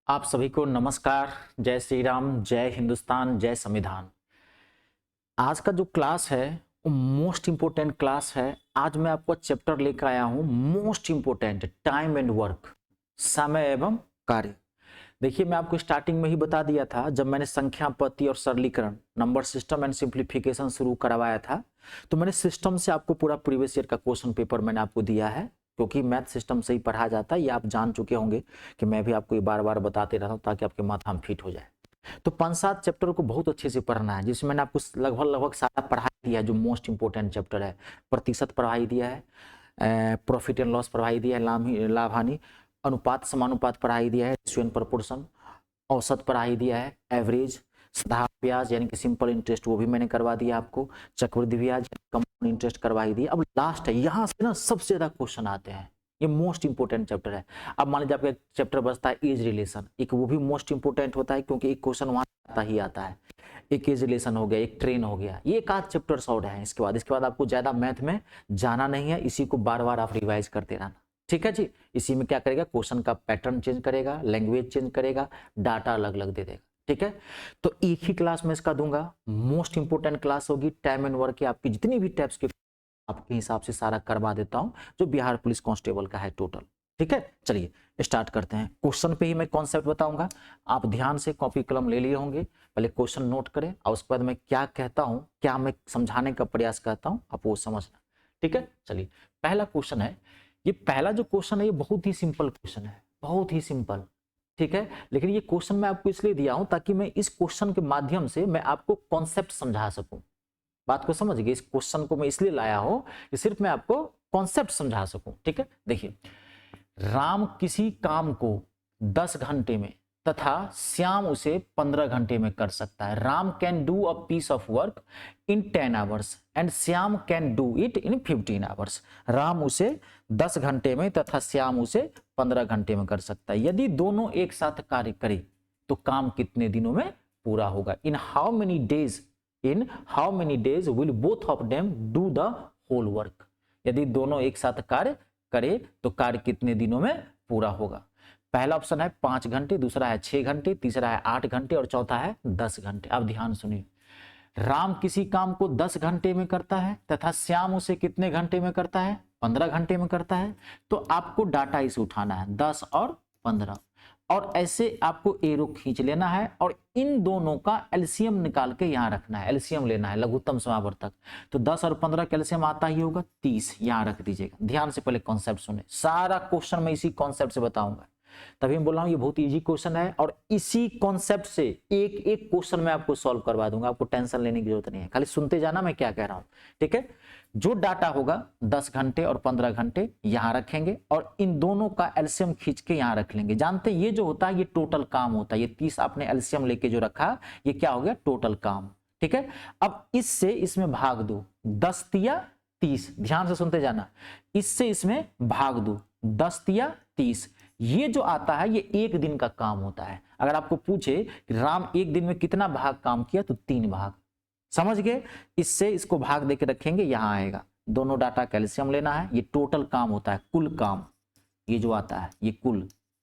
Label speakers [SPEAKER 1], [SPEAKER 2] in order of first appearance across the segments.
[SPEAKER 1] आप सभी को नमस्कार। जय श्री राम, जय हिंदुस्तान, जय संविधान। आज का जो क्लास है वो मोस्ट इंपोर्टेंट क्लास है। आज मैं आपको चैप्टर लेकर आया हूं, most important, time and work, समय एवं कार्य। देखिए, मैं आपको स्टार्टिंग में ही बता दिया था, जब मैंने संख्या पद्धति और सरलीकरण, नंबर सिस्टम एंड सिंप्लीफिकेशन शुरू करवाया था, तो मैंने सिस्टम से आपको पूरा प्रीवियस ईयर का क्वेश्चन पेपर मैंने आपको दिया है, क्योंकि मैथ सिस्टम से ही पढ़ा जाता है। ये आप जान चुके होंगे कि मैं भी आपको ये बार बार बताते रहता हूँ ताकि आपके माथा में फिट हो जाए। तो 5-7 चैप्टर को बहुत अच्छे से पढ़ना है, जिसमें मैंने आपको लगभग सारा पढ़ाई दिया है। जो मोस्ट इंपोर्टेंट चैप्टर है, प्रतिशत पढ़ाई दिया है, प्रॉफिट एंड लॉस पढ़ाई दिया है, लाभ हानि, अनुपात समानुपात पढ़ाई दिया है, रेशियो एंड प्रोपोर्शन, औसत पढ़ाई दिया है, एवरेज, साधारण ब्याज यानी कि सिंपल इंटरेस्ट वो भी मैंने करवा दिया आपको, चक्रवृद्धि ब्याज, कंपाउंड इंटरेस्ट करवा ही दिया। अब लास्ट है, यहाँ से ना सबसे ज्यादा क्वेश्चन आते हैं। ये मोस्ट इंपोर्टेंट चैप्टर है। अब मान लीजिए आपका एक चैप्टर बचता है एज रिलेशन, एक वो भी मोस्ट इंपोर्टेंट होता है, क्योंकि एक क्वेश्चन वहां आता ही आता है। एक एज रिलेशन हो गया, एक ट्रेन हो गया, ये एक आध चैप्टर और है। इसके बाद आपको ज्यादा मैथ में जाना नहीं है, इसी को बार बार आप रिवाइज करते रहना। ठीक है जी। इसी में क्या करेगा, क्वेश्चन का पैटर्न चेंज करेगा, लैंग्वेज चेंज करेगा, डाटा अलग अलग दे देगा। ठीक है, तो एक ही क्लास में इसका दूंगा। मोस्ट इंपोर्टेंट क्लास होगी, टाइम एंड वर्क की आपकी जितनी भी टाइप्स के आपके हिसाब से सारा करवा देता हूं, जो बिहार पुलिस कांस्टेबल का है टोटल। ठीक है, चलिए स्टार्ट करते हैं। क्वेश्चन पे ही मैं कॉन्सेप्ट बताऊंगा, आप ध्यान से कॉपी कलम ले लिए होंगे। पहले क्वेश्चन नोट करें और उसके बाद मैं क्या कहता हूं, क्या मैं समझाने का प्रयास करता हूं, आप वो समझना। ठीक है, चलिए पहला क्वेश्चन है। ये पहला जो क्वेश्चन है ये बहुत ही सिंपल क्वेश्चन है, बहुत ही सिंपल। ठीक है, लेकिन ये क्वेश्चन मैं आपको इसलिए दिया हूं ताकि मैं इस क्वेश्चन के माध्यम से मैं आपको कॉन्सेप्ट समझा सकूं। बात को समझ गए? इस क्वेश्चन को मैं इसलिए लाया हूं कि सिर्फ मैं आपको कॉन्सेप्ट समझा सकूं। ठीक है, देखिए, राम किसी काम को 10 घंटे में तथा श्याम उसे 15 घंटे में कर सकता है। Ram can do a piece of work in 10 hours and Shyam can do it in 15 hours. Ram उसे 10 घंटे में तथा श्याम उसे 15 घंटे में कर सकता है। यदि दोनों एक साथ कार्य करें तो काम कितने दिनों में पूरा होगा? In how many days will both of them do the whole work? यदि दोनों एक साथ कार्य करे तो कार्य कितने दिनों में पूरा होगा? पहला ऑप्शन है 5 घंटे, दूसरा है 6 घंटे, तीसरा है 8 घंटे और चौथा है 10 घंटे। अब ध्यान सुनिए, राम किसी काम को 10 घंटे में करता है तथा श्याम उसे कितने घंटे में करता है? 15 घंटे में करता है। तो आपको डाटा इसे उठाना है 10 और 15, और ऐसे आपको एरो खींच लेना है और इन दोनों का एलसीएम निकाल के यहां रखना है। एलसीएम लेना है, लघुत्तम समावर्तक। तो 10 और 15 का एलसीएम आता ही होगा 30, यहां रख दीजिएगा। ध्यान से पहले कॉन्सेप्ट सुने, सारा क्वेश्चन मैं इसी कॉन्सेप्ट से बताऊंगा। तभी मैं बोल रहा हूं ये बहुत इजी क्वेश्चन है, और इसी कॉन्सेप्ट से एक एक क्वेश्चन मैं आपको सॉल्व करवा दूंगा। आपको टेंशन लेने की जरूरत नहीं है, खाली सुनते जाना मैं क्या कह रहा हूं। ठीक है, जो डाटा होगा 10 घंटे और 15 घंटे यहां रखेंगे और इन दोनों का एलसीएम खींच के यहां रख लेंगे। जानते हैं ये जो होता है ये टोटल काम होता है। ये 30 आपने एलसीएम लेके जो रखा, ये क्या हो गया? टोटल काम। ठीक है, अब इससे इसमें भाग दो, 10 तिया 30। ध्यान से सुनते जाना, इससे इसमें भाग दो, 10 तिया 30। ये जो आता है ये एक दिन का काम होता है। अगर आपको पूछे कि राम एक दिन में कितना भाग काम किया, तो 3 भाग। समझ गए? इससे इसको भाग देके रखेंगे, यहां आएगा। दोनों डाटा कैल्शियम लेना है, ये टोटल काम होता है, कुल काम। ये जो आता है ये कुल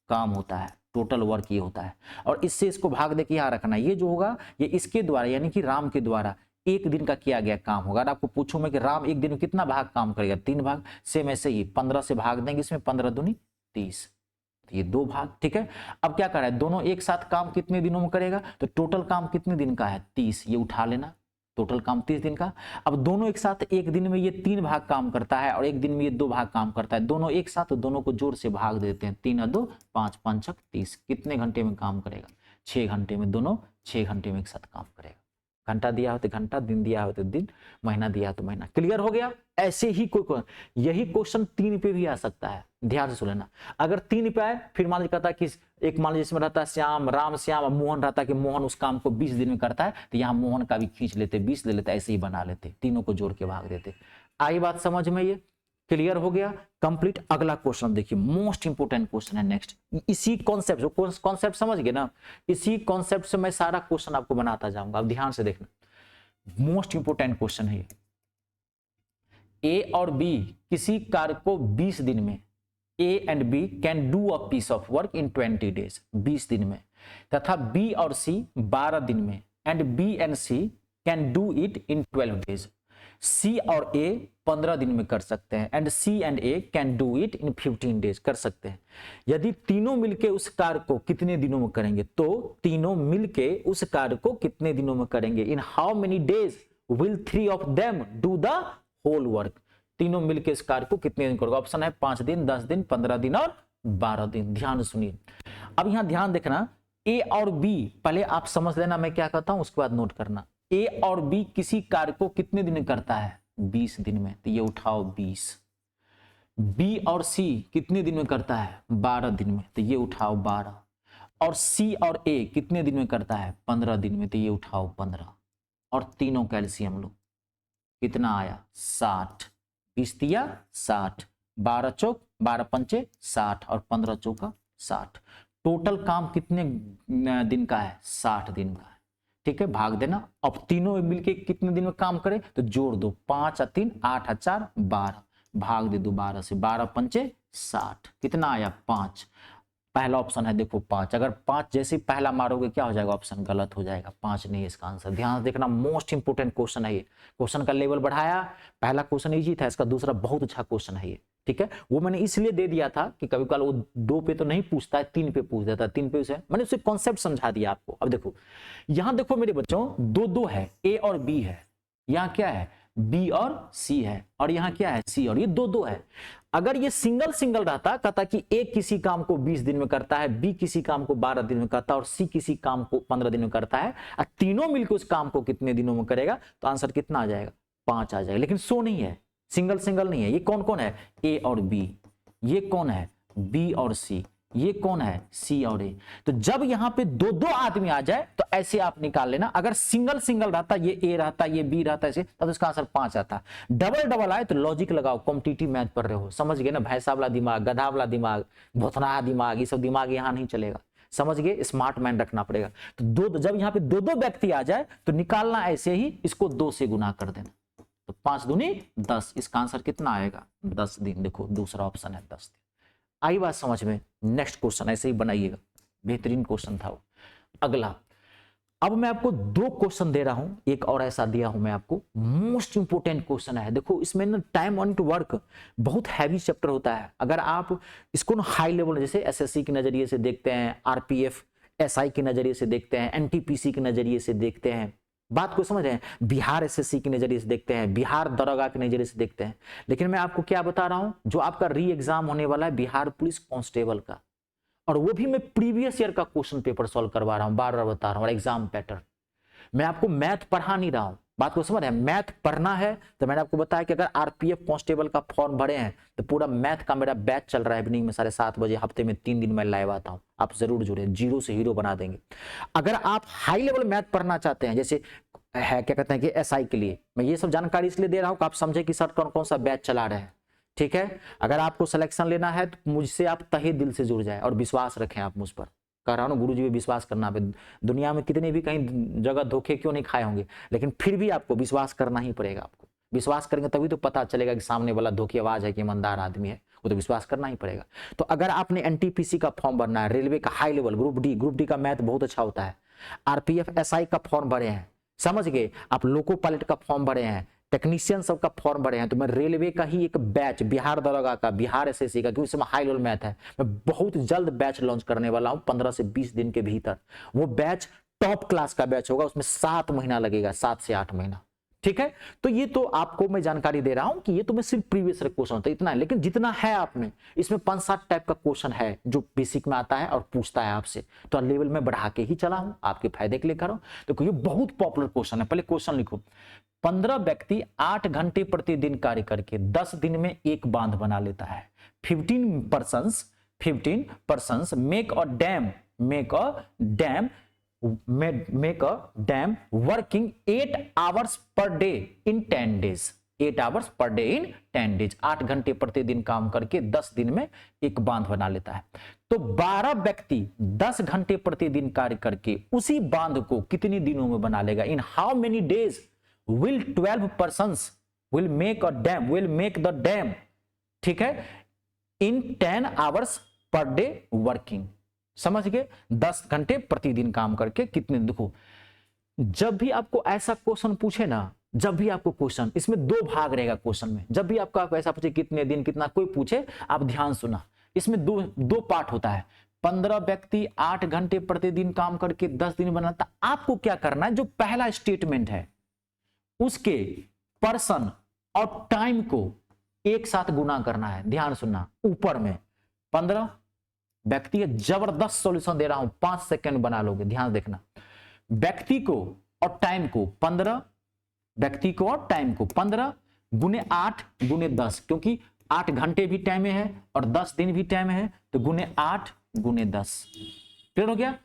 [SPEAKER 1] काम होता है, टोटल वर्क ये होता है। और इससे इसको भाग देके यहां रखना है। ये जो होगा ये इसके द्वारा यानी कि राम के द्वारा एक दिन का किया गया काम होगा। अगर आपको पूछूं मैं कि राम एक दिन में कितना भाग काम करेगा, 3 भाग। सेम ऐसे ही 15 से भाग देंगे इसमें, 15 दूनी 30, ये 2 भाग। ठीक है, अब क्या कर रहा है, दोनों एक साथ काम कितने दिनों में करेगा? तो टोटल काम कितने दिन का है? 30, ये उठा लेना, टोटल काम 30 दिन का। अब दोनों एक साथ एक दिन में ये 3 भाग काम करता है और एक दिन में ये 2 भाग काम करता है। दोनों एक साथ, तो दोनों को जोर से भाग देते हैं, 3 और 2 5, 5 छक 30। कितने घंटे में काम करेगा? 6 घंटे में। दोनों 6 घंटे में एक साथ काम करेगा। घंटा दिया हो तो घंटा, दिन दिया हो तो दिन, महीना दिया हो तो महीना। क्लियर हो गया? ऐसे ही कोई यही क्वेश्चन 3 पे भी आ सकता है। ध्यान से सुन लेना। अगर 3 पे आए, फिर मान लीजिए कहता है कि एक मान लीजिए इसमें रहता है श्याम, राम श्याम, मोहन रहता है कि मोहन उस काम को 20 दिन में करता है, तो यहाँ मोहन का भी खींच लेते, 20 ले लेते, ऐसे ही बना लेते, तीनों को जोड़ के भाग देते। आई बात समझ में? ये क्लियर हो गया? कंप्लीट। अगला क्वेश्चन देखिए, मोस्ट इंपोर्टेंट क्वेश्चन है नेक्स्ट। इसी कॉन्सेप्ट, जो कॉन्सेप्ट समझ गए ना, इसी कॉन्सेप्ट से मैं सारा क्वेश्चन आपको बनाता जाऊंगा। अब ध्यान से देखना, मोस्ट इंपोर्टेंट क्वेश्चन है ये। ए और बी किसी कार्य को 20 दिन में A and B can do a piece of work in 20 days, 20 दिन में, तथा B और C 12 दिन में, and B and C can do it in 12 days. C और A 15 दिन में कर सकते हैं, and C and A can do it in 15 days, कर सकते हैं। यदि तीनों मिलके उस कार्य को कितने दिनों में करेंगे, तो तीनों मिलके उस कार्य को कितने दिनों में करेंगे, in how many days will 3 of them do the whole work, तीनों मिलके इस कार्य को कितने दिन करोगे। ऑप्शन है 5 दिन, 10 दिन, 15 दिन और 12 दिन। ध्यान सुनिए, अब यहां ध्यान देखना, ए और बी पहले आप समझ लेना मैं क्या कहता हूं, उसके बाद नोट करना। ए और बी किसी कार्य को कितने दिन में करता है, 20 दिन में, तो ये उठाओ 20। बी और सी कितने दिन में करता है, 12 दिन में, तो ये उठाओ 12। और सी और ए कितने दिन में करता है, 15 दिन में, तो ये उठाओ 15। और तीनों कैल्शियम लो, कितना आया, 60। 20 दिया 60, 12 चौक 12 पंचे 60 और 15 चौका 60। टोटल काम कितने दिन का है, 60 दिन का है। ठीक है, भाग देना। अब तीनों मिलके कितने दिन में काम करें, तो जोड़ दो, 5 और 3 8 और 4 12, भाग दे दो 12 से, 12 पंचे 60, कितना आया 5। पहला ऑप्शन है देखो 5, अगर 5 जैसे पहला मारोगे क्या हो जाएगा, ऑप्शन गलत हो जाएगा, 5 नहीं है इसका आंसर। ध्यान देखना, मोस्ट इंपोर्टेंट क्वेश्चन है ये, क्वेश्चन का लेवल बढ़ाया। पहला क्वेश्चन इजी था, इसका दूसरा बहुत अच्छा क्वेश्चन है ये। ठीक है, वो मैंने इसलिए दे दिया था कि कभी कल वो 2 पे तो नहीं पूछता है, 3 पे पूछ देता है, 3 पे उसे मैंने उसे कॉन्सेप्ट समझा दिया आपको। अब देखो यहां देखो मेरे बच्चों, 2 है, ए और बी है, यहाँ क्या है, बी और सी है, और यहाँ क्या है, सी, और ये 2 है। अगर ये सिंगल सिंगल रहता, कहता कि ए किसी काम को 20 दिन में करता है, बी किसी काम को 12 दिन में करता है, और सी किसी काम को 15 दिन में करता है, और तीनों मिलकर उस काम को कितने दिनों में करेगा, तो आंसर कितना आ जाएगा, 5 आ जाएगा। लेकिन सो नहीं है, सिंगल सिंगल नहीं है। ये कौन कौन है, ए और बी, ये कौन है, बी और सी, ये कौन है, सी और ए। तो जब यहां पे 2 आदमी आ जाए तो ऐसे आप निकाल लेना। अगर सिंगल सिंगल रहता, ये ए रहता, ये बी रहता, ऐसे, तब इसका आंसर 5 आता। डबल डबल आए तो लॉजिक लगाओ, कॉम्पिटिटिव मैथ पढ़ रहे हो, समझ गए ना, भैंसा वाला दिमाग, गधा वाला दिमाग, भोथना दिमाग, ये सब दिमाग यहां नहीं चलेगा, समझ गए, स्मार्ट मैन रखना पड़ेगा। तो जब यहाँ पे 2 व्यक्ति आ जाए तो निकालना ऐसे ही, इसको 2 से गुना कर देना, तो 5 दूनी 10, इसका आंसर कितना आएगा, 10 दिन। देखो दूसरा ऑप्शन है 10 दिन। आई बात समझ में। नेक्स्ट क्वेश्चन ऐसे ही बनाइएगा, बेहतरीन क्वेश्चन था वो। अगला, अब मैं आपको 2 क्वेश्चन दे रहा हूं, एक और ऐसा दिया हूं मैं आपको, मोस्ट इंपोर्टेंट क्वेश्चन है। देखो इसमें ना टाइम ऑन टू वर्क, बहुत हैवी चैप्टर होता है। अगर आप इसको ना हाई लेवल, जैसे एसएससी के नजरिए से देखते हैं, आरपीएफ एसआई के नजरिए से देखते हैं, एनटीपीसी के नजरिए से देखते हैं, बात को समझ रहे हैं, बिहार एसएससी के नजरिए से देखते हैं, बिहार दरोगा के नजरिए से देखते हैं। लेकिन मैं आपको क्या बता रहा हूं, जो आपका री एग्जाम होने वाला है बिहार पुलिस कांस्टेबल का, और वो भी मैं प्रीवियस ईयर का क्वेश्चन पेपर सॉल्व करवा रहा हूं, बार बार बता रहा हूं, और एग्जाम पैटर्न। मैं आपको मैथ पढ़ा नहीं रहा हूं, बात को समझ रहे हैं। मैथ पढ़ना है तो मैंने आपको बताया कि अगर आरपीएफ कांस्टेबल का फॉर्म भरे हैं तो पूरा मैथ का मेरा बैच चल रहा है, इवनिंग में 7:30 बजे, हफ्ते में 3 दिन मैं लाइव आता हूं, आप जरूर जुड़े, जीरो से हीरो बना देंगे। अगर आप हाई लेवल मैथ पढ़ना चाहते हैं, जैसे है क्या कहते हैं कि एसआई के लिए, मैं ये सब जानकारी इसलिए दे रहा हूं कि आप समझे कि सर कौन कौन सा बैच चला रहे हैं। ठीक है, अगर आपको सिलेक्शन लेना है तो मुझसे आप तहे दिल से जुड़ जाए और विश्वास रखें आप मुझ पर। कह रहा हूं गुरु जी पे विश्वास करना पे, दुनिया में कितने भी कहीं जगह धोखे क्यों नहीं खाए होंगे, लेकिन फिर भी आपको विश्वास करना ही पड़ेगा। आपको विश्वास करेंगे तभी तो पता चलेगा कि सामने वाला धोखेबाज है कि ईमानदार आदमी है, वो तो विश्वास करना ही पड़ेगा। तो अगर आपने एनटीपीसी का फॉर्म भरना है, रेलवे का हाई लेवल, ग्रुप डी का मैथ बहुत अच्छा होता है, आरपीएफ एसआई का फॉर्म भरे हैं, समझ गए, आप लोको पायलट का फॉर्म भरे हैं, टेक्नीशियन सब का फॉर्म भरे हैं, तो मैं रेलवे का ही एक बैच, बिहार दरोगा का, बिहार एसएससी का, क्योंकि इसमें हाई लेवल मैथ है, मैं बहुत जल्द बैच लॉन्च करने वाला हूं, 15 से 20 दिन के भीतर। वो बैच टॉप क्लास का बैच होगा, उसमें 7 महीना लगेगा, 7 से 8 महीना। ठीक है, तो ये तो आपको मैं जानकारी दे रहा हूं कि ये तो मैं सिर्फ प्रीवियस क्वेश्चन होता है इतना है, लेकिन जितना है आप में, इसमें 5-7 टाइप का क्वेश्चन है जो बेसिक में आता है और पूछता है आपसे, तो लेवल में बढ़ा के ही चला हूं, आपके फायदे के लिए कर रहा हूं। तो ये बहुत पॉपुलर क्वेश्चन है। पहले क्वेश्चन लिखो, 15 व्यक्ति 8 घंटे प्रतिदिन कार्य करके 10 दिन में एक बांध बना लेता है। 15 persons make a dam working 8 hours per day in 10 days. 8 hours per day in 10 days. 8 घंटे प्रतिदिन काम करके 10 दिन में एक बांध बना लेता है। तो 12 व्यक्ति 10 घंटे प्रतिदिन कार्य करके उसी बांध को कितने दिनों में बना लेगा? In how many days will 12 persons will make the dam? ठीक है, इन 10 आवर्स पर डे वर्किंग। समझ गए? 10 घंटे प्रतिदिन काम करके कितने, देखो जब भी आपको ऐसा क्वेश्चन पूछे ना, जब भी आपको क्वेश्चन, इसमें दो भाग रहेगा क्वेश्चन में, जब भी आपको ऐसा पूछे कितने दिन कितना, कोई पूछे, आप ध्यान सुना, इसमें दो पार्ट होता है। 15 व्यक्ति 8 घंटे प्रतिदिन काम करके 10 दिन बनाता। आपको क्या करना है, जो पहला स्टेटमेंट है उसके पर्सन और टाइम को एक साथ गुना करना है। ध्यान सुनना, ऊपर में 15 व्यक्ति है, जबरदस्त सॉल्यूशन दे रहा हूं, 5 सेकंड बना लोगे, ध्यान देखना। व्यक्ति को और टाइम को 15, व्यक्ति को और टाइम को 15 गुने 8 गुने 10, क्योंकि 8 घंटे भी टाइम में है और 10 दिन भी टाइम है, तो गुने 8 गुने 10। क्लियर हो गया?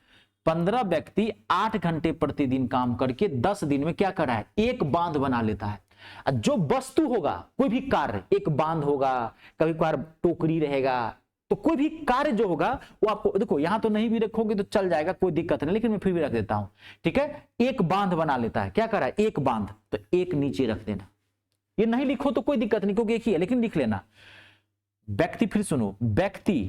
[SPEAKER 1] 15 व्यक्ति 8 घंटे प्रतिदिन काम करके 10 दिन में क्या कर रहा है, एक बांध बना लेता है। जो वस्तु होगा, कोई भी कार्य, एक बांध होगा, कभी कभार टोकरी रहेगा, तो कोई भी कार्य जो होगा वो आपको, देखो यहां तो नहीं भी रखोगे तो चल जाएगा, कोई दिक्कत नहीं, लेकिन मैं फिर भी रख देता हूं, ठीक है। एक बांध बना लेता है, क्या कर रहा है, एक बांध, तो एक नीचे रख देना। ये नहीं लिखो तो कोई दिक्कत नहीं, क्योंकि एक ही है, लेकिन लिख लेना। व्यक्ति, फिर सुनो, व्यक्ति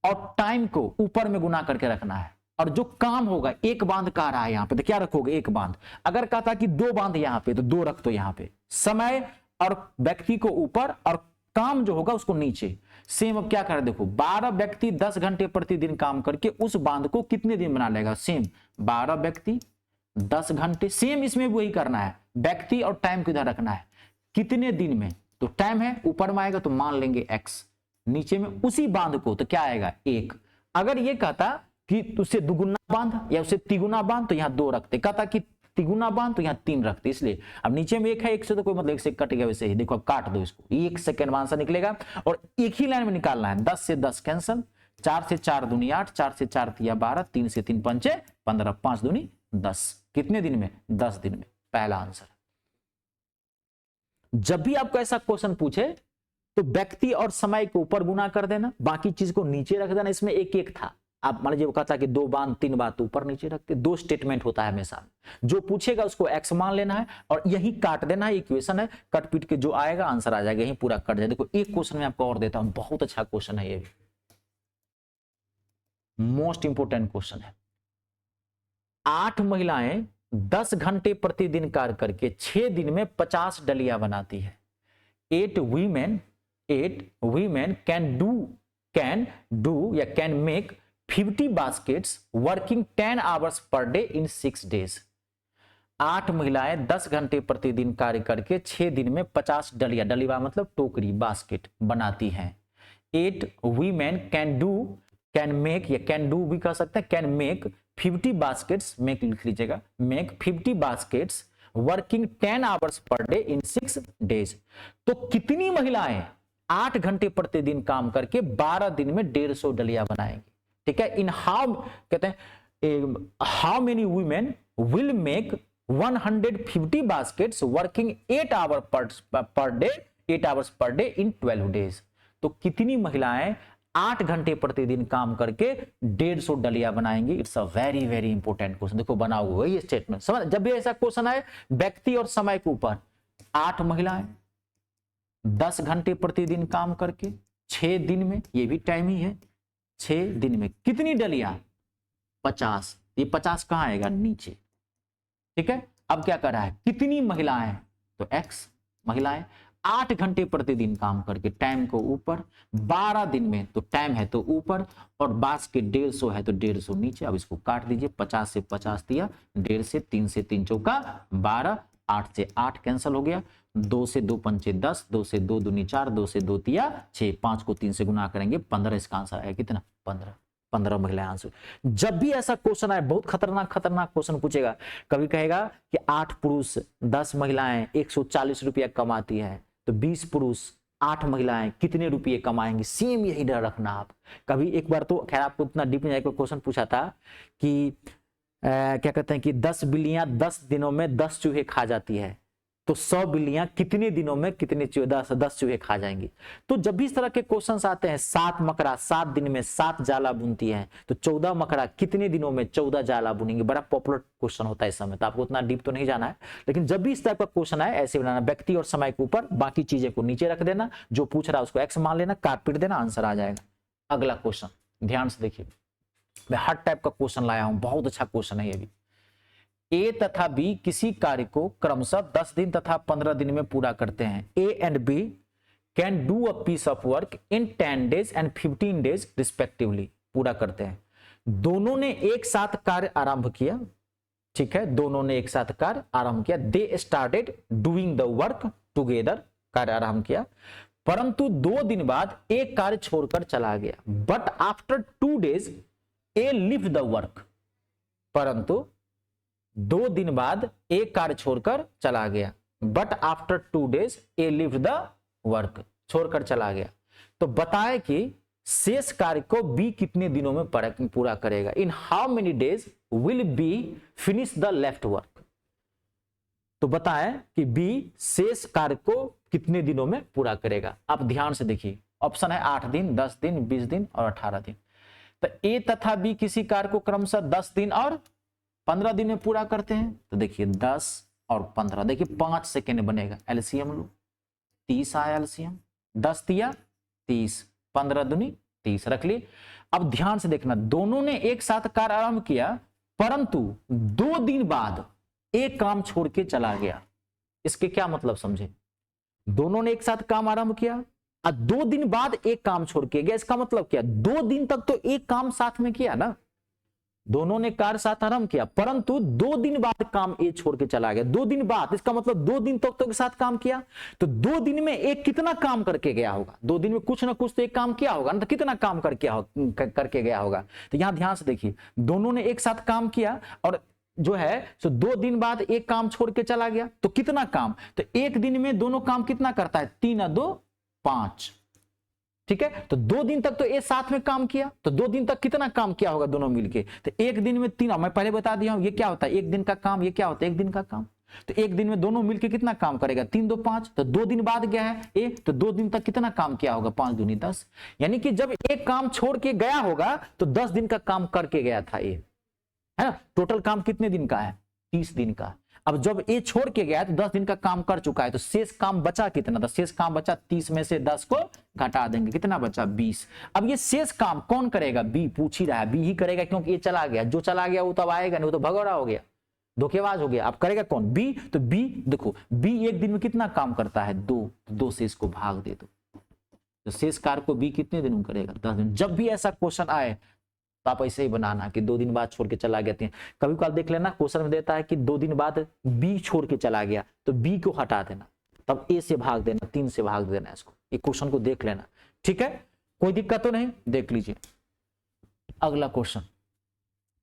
[SPEAKER 1] और टाइम को ऊपर में गुना करके रखना है, और जो काम होगा, एक बांध कह रहा है यहां पे, तो क्या रखोगे, एक बांध। अगर कहता कि 2 बांध यहां पे, तो 2 रख दो यहां पे। समय और व्यक्ति को ऊपर और काम जो होगा उसको नीचे। सेम अब क्या करे, देखो 12 व्यक्ति 10 घंटे प्रतिदिन काम करके उस बांध को कितने दिन बना लेगा। सेम 12 व्यक्ति 10 घंटे, सेम इसमें वही करना है, व्यक्ति और टाइम को इधर रखना है, कितने दिन में, तो टाइम है ऊपर में आएगा तो मान लेंगे x, नीचे में उसी बांध को तो क्या आएगा 1। अगर ये कहता कि उससे दुगुना बांध या उससे तिगुना बांध, तो यहाँ 2 रखते, कहता कि तिगुना बांध, तो यहाँ 3 रखते, इसलिए अब नीचे में 1 है, 1 से तो कोई मतलब 1 से कट गया, वैसे ही देखो अब काट दो इसको, 1 सेकंड में आंसर निकलेगा, और एक ही लाइन में निकालना है। 10 से 10 कैंसल, 4 से 4 दूनी 8, 4 से 4 तिया 12, 3 से 3 पंचे 15, 5 दूनी 10, कितने दिन में, 10 दिन में। पहला आंसर। जब भी आपको ऐसा क्वेश्चन पूछे तो व्यक्ति और समय को ऊपर गुना कर देना, बाकी चीज को नीचे रख देना। इसमें एक एक था, आप मान लीजिए वो कहता कि 2 बांध 3 बात ऊपर नीचे रखते, 2 स्टेटमेंट होता है हमेशा। जो पूछेगा उसको x मान लेना है और यही काट देना है, इक्वेशन है, कट पीट के जो आएगा आंसर आ जाएगा, यही पूरा कट जाए। देखो एक क्वेश्चन में आपको और देता हूं, बहुत अच्छा क्वेश्चन है, ये भी मोस्ट इंपोर्टेंट क्वेश्चन है। 8 महिलाएं 10 घंटे प्रतिदिन कार्य करके 6 दिन में 50 डलिया बनाती है। 8 women can make 50 baskets working 10 hours per day in 6 days। 8 महिलाएं 10 घंटे प्रतिदिन कार्य करके 6 दिन में 50 डलिया, डलिया मतलब टोकरी, बास्केट बनाती हैं। 8 women can make, या can do भी कह सकते हैं, can make 50 baskets, make लिख लीजिएगा, make 50 baskets working 10 hours per day in 6 days। तो कितनी महिलाएं 8 घंटे प्रतिदिन काम करके 12 दिन में 150 डलिया बनाएंगी, ठीक है। इन हाउ, कहते हैं how many women will make 150 baskets working 8 hours per day, 8 hours per day in 12 days। तो कितनी महिलाएं 8 घंटे प्रतिदिन काम करके 150 डलिया बनाएंगी। It's a very very important question. देखो बनाओ वही स्टेटमेंट, समझ, जब भी ऐसा क्वेश्चन आए, व्यक्ति और समय के ऊपर, 8 महिलाएं 10 घंटे प्रतिदिन काम करके 6 दिन में, ये भी टाइम ही है, 6 दिन में कितनी डलिया, 50। ये 50 कहां आएगा, नीचे, ठीक है। अब क्या कर रहा है, कितनी महिलाएं, तो x महिलाएं 8 घंटे प्रतिदिन काम करके, टाइम को ऊपर, 12 दिन में, तो टाइम है तो ऊपर, और बास्केट 150 है तो 150 नीचे। अब इसको काट दीजिए, 50 से 50 दिया, 1.5 से 3 से 3 चौका 12, 8 से 8 कैंसिल हो गया, 2 से 2 पंचे 10, 2 से 2 दूनी 4, 2 से 2 तिया 6, 5 को 3 से गुना करेंगे 15। इसका आंसर आएगा कितना, 15 महिलाएं आंसर। जब भी ऐसा क्वेश्चन आए, बहुत खतरनाक क्वेश्चन पूछेगा, कभी कहेगा कि 8 पुरुष 10 महिलाएं 140 रुपया कमाती है, तो 20 पुरुष 8 महिलाएं कितने रुपये कमाएंगे। सेम यही डर रखना आप। कभी एक बार तो खैर आपको इतना डीप में क्वेश्चन पूछा था कि क्या कहते हैं कि 10 बिल्लियां 10 दिनों में 10 चूहे खा जाती है, तो 100 बिल्लियां कितने दिनों में कितने 10 चूहे खा जाएंगी। तो जब भी इस तरह के क्वेश्चंस आते हैं, 7 मकड़ा 7 दिन में 7 जाला बुनती है, तो 14 मकड़ा कितने दिनों में 14 जाला बुनेंगे। बड़ा पॉपुलर क्वेश्चन होता है इस समय, तो आपको उतना डीप तो नहीं जाना है, लेकिन जब भी इस टाइप का क्वेश्चन आए ऐसे बनाना, व्यक्ति और समय के ऊपर, बाकी चीजें को नीचे रख देना, जो पूछ रहा है उसको एक्स मान लेना, काट पीट देना, आंसर आ जाएगा। अगला क्वेश्चन ध्यान से देखिए, मैं हर टाइप का क्वेश्चन लाया हूं, बहुत अच्छा क्वेश्चन है ये भी। ए तथा बी किसी कार्य को क्रमशः 10 दिन तथा 15 दिन में पूरा करते हैं। A and B can do a piece of work in 10 days and 15 days respectively. पूरा करते हैं। दोनों ने एक साथ कार्य आरंभ किया, ठीक है, दोनों ने एक साथ कार्य आरंभ किया। They started doing the work together, कार्य आरंभ किया, परंतु 2 दिन बाद एक कार्य छोड़कर चला गया। But after 2 days A lift the work, परंतु 2 दिन बाद एक कार्य छोड़कर चला गया। But after 2 days A lift the work, छोड़कर चला गया। तो बताए कि शेष कार्य को बी कितने दिनों में पूरा करेगा। In how many days will be finish the left work. तो बताएं कि बी शेष कार्य को कितने दिनों में पूरा करेगा। आप ध्यान से देखिए, ऑप्शन है 8 दिन, 10 दिन, 20 दिन और 18 दिन। तो ए तथा बी किसी कार्य को क्रमशः 10 दिन और 15 दिन में पूरा करते हैं। तो देखिए 10 और 15, देखिए 5 सेकेंड बनेगा। एलसीएम लो, 30 आया एलसीएम, 10 दिया 30, 15 दूनी 30 रख ली। अब ध्यान से देखना, दोनों ने एक साथ कार्य आरंभ किया, परंतु 2 दिन बाद एक काम छोड़ के चला गया। इसके क्या मतलब समझे, दोनों ने एक साथ काम आरंभ किया और 2 दिन बाद एक काम छोड़ के गया। इसका मतलब क्या, 2 दिन तक तो एक काम साथ में किया ना, दोनों ने कार्य साथ आरंभ किया, परंतु 2 दिन बाद काम ए छोड़ के चला गया। 2 दिन बाद, इसका मतलब 2 दिन तक तो एक साथ काम किया। तो 2 दिन में एक कितना काम करके गया होगा, 2 दिन में कुछ ना कुछ तो एक काम किया होगा ना, तो कितना काम करके गया होगा। तो यहां ध्यान से देखिए, दोनों ने एक साथ काम किया और जो है सो 2 दिन बाद एक काम छोड़ के चला गया। तो कितना काम, तो एक दिन में दोनों काम कितना करता है, 3 और 2 5, ठीक है। तो 2 दिन तक तो एक साथ में काम किया, तो 2 दिन तक कितना काम किया होगा दोनों मिलके। तो एक दिन में 3, मैं पहले बता दिया हूं ये क्या होता है, एक दिन का काम, ये क्या होता है एक दिन का काम। तो एक दिन में दोनों मिलके कितना काम करेगा, 3 2 5। तो 2 दिन बाद गया है ए, तो 2 दिन तक कितना काम किया होगा, 5 दूनी 10। यानी कि जब एक काम छोड़ के गया होगा तो 10 दिन का काम करके गया था ए, है ना। टोटल काम कितने दिन का है, 30 दिन का। अब जब ए छोड़ के गया तो 10 दिन का काम कर चुका है, तो शेष काम बचा कितना था, शेष काम बचा 30 में से 10 को घटा देंगे, कितना बचा 20। अब ये शेष काम कौन करेगा, बी पूछ ही रहा है, बी ही करेगा, क्योंकि ये चला गया, जो चला गया वो तब आएगा नहीं, वो तो भगौड़ा हो गया, धोखेबाज हो गया। अब करेगा कौन, बी। तो बी देखो, बी एक दिन में कितना काम करता है, 2 से इसको भाग दे दो, तो शेष कार्य को बी कितने दिन में करेगा, 10 दिन। जब भी ऐसा क्वेश्चन आए तो आप ऐसे ही बनाना कि 2 दिन बाद छोड़ के चला गया। कभी कभी देख लेना क्वेश्चन में देता है कि 2 दिन बाद बी छोड़ के चला गया, तो बी को हटा देना, तब ए से भाग देना, 3 से भाग देना इसको। ये क्वेश्चन को देख लेना, ठीक है, कोई दिक्कत तो नहीं, देख लीजिए। अगला क्वेश्चन,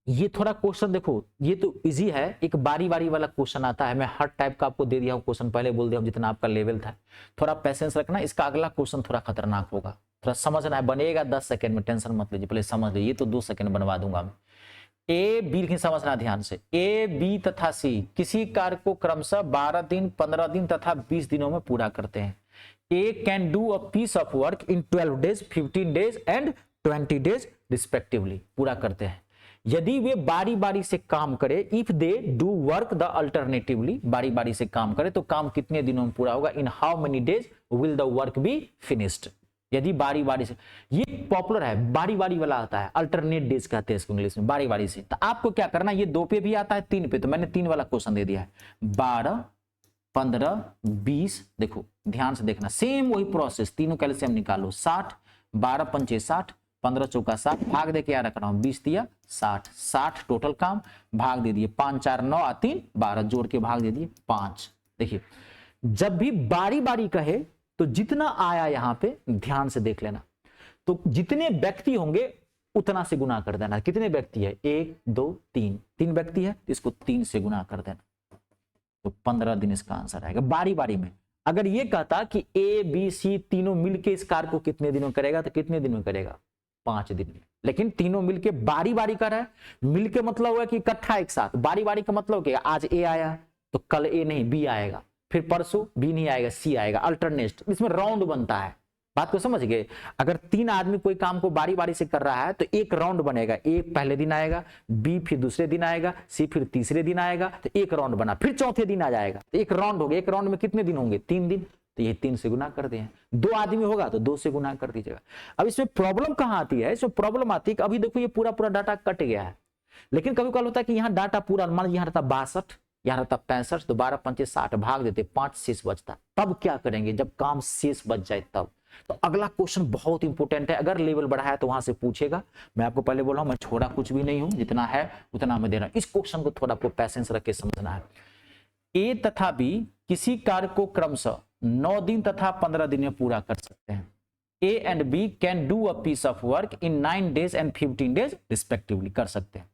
[SPEAKER 1] ये थोड़ा क्वेश्चन देखो, ये तो इजी है, एक बारी बारी वाला क्वेश्चन आता है। मैं हर टाइप का आपको दे दिया हूं क्वेश्चन, पहले बोल दिया हूं जितना आपका लेवल था। थोड़ा पैसेंस रखना, इसका अगला क्वेश्चन थोड़ा खतरनाक होगा, थोड़ा समझना है। बनेगा 10 सेकंड में, टेंशन मत लीजिए, पहले समझ लीजिए, ये तो 2 सेकंड बनवा दूंगा मैं। ए बी, लेकिन समझना ध्यान से, ए बी तथा सी किसी कार्य को क्रमशः 12 दिन 15 दिन तथा 20 दिनों में पूरा करते हैं। A can do a piece of work in 12 days 15 days and 20 days respectively, पूरा करते हैं। यदि वे बारी बारी से काम करे, if they do work the alternatively, बारी बारी से काम करे तो काम कितने दिनों में पूरा होगा। In how many days will the work be finished. यदि बारी बारी से, ये पॉपुलर है, बारी बारी वाला आता है, अल्टरनेट डेज कहते हैं इसको इंग्लिश में, बारी बारी से। तो आपको क्या करना है, ये 2 पे भी आता है 3 पे, तो मैंने 3 वाला क्वेश्चन दे दिया है। 12 15 20, देखो ध्यान से देखना, सेम वही प्रोसेस, तीनों कैल्शियम निकालो, 60 12 पंचे 60 15 चौका 60, भाग दे के याद रख रहा हूं, 20 दिया 60, 60 टोटल काम, भाग दे दिए 5 4 9 और 3 12, जोड़ के भाग दे दिए 5। देखिए जब भी बारी बारी कहे तो जितना आया यहां पे ध्यान से देख लेना, तो जितने व्यक्ति होंगे उतना से गुना कर देना। कितने व्यक्ति है, 1 2 3, 3 व्यक्ति है, इसको 3 से गुना कर देना, तो 15 दिन इसका आंसर आएगा बारी बारी में। अगर ये कहता कि ए बी सी तीनों मिलके इस कार्य को कितने दिनों करेगा, तो कितने दिन में करेगा, 5 दिन में। लेकिन तीनों मिलके बारी बारी कर रहा है, मिलके मतलब हुआ कि इकट्ठा एक साथ, बारी बारी का मतलब क्या, आज ए आया तो कल ए नहीं बी आएगा, फिर परसों बी नहीं आएगा, सी आएगा, अल्टरनेट। इसमें राउंड बनता है, बात को समझ गए। अगर 3 आदमी कोई काम को बारी बारी से कर रहा है तो एक राउंड बनेगा, ए पहले दिन आएगा, बी फिर दूसरे दिन आएगा, सी फिर तीसरे दिन आएगा, तो एक राउंड बना, फिर चौथे दिन आ जाएगा, तो एक राउंड हो गया। एक राउंड में कितने दिन होंगे? 3 दिन, तो ये 3 से गुना कर दिए। 2 आदमी होगा तो 2 से गुना कर दीजिएगा। अब इसमें प्रॉब्लम कहां आती है? इसमें प्रॉब्लम आती है कि अभी देखो ये पूरा पूरा डाटा कट गया है, लेकिन कभी कभी होता है कि यहाँ डाटा पूरा, मान लीजिए यहाँ रहता 62, यहाँ रहता 65, तो 12 पंचे 60 भाग देते, 5 शेष बचता। तब क्या करेंगे? जब काम शेष बच जाए तब। तो अगला क्वेश्चन बहुत इंपॉर्टेंट है, अगर लेवल बढ़ा है तो वहां से पूछेगा। मैं आपको पहले बोला हूं, मैं छोड़ा कुछ भी नहीं हूं, जितना है उतना मैं दे रहा हूं। इस क्वेश्चन को थोड़ा आपको पैसेंस रख के समझना है। ए तथा बी किसी कार्य को क्रमशः 9 दिन तथा 15 दिन में पूरा कर सकते हैं। A and B can do a piece of work in 9 days and 15 days respectively, कर सकते हैं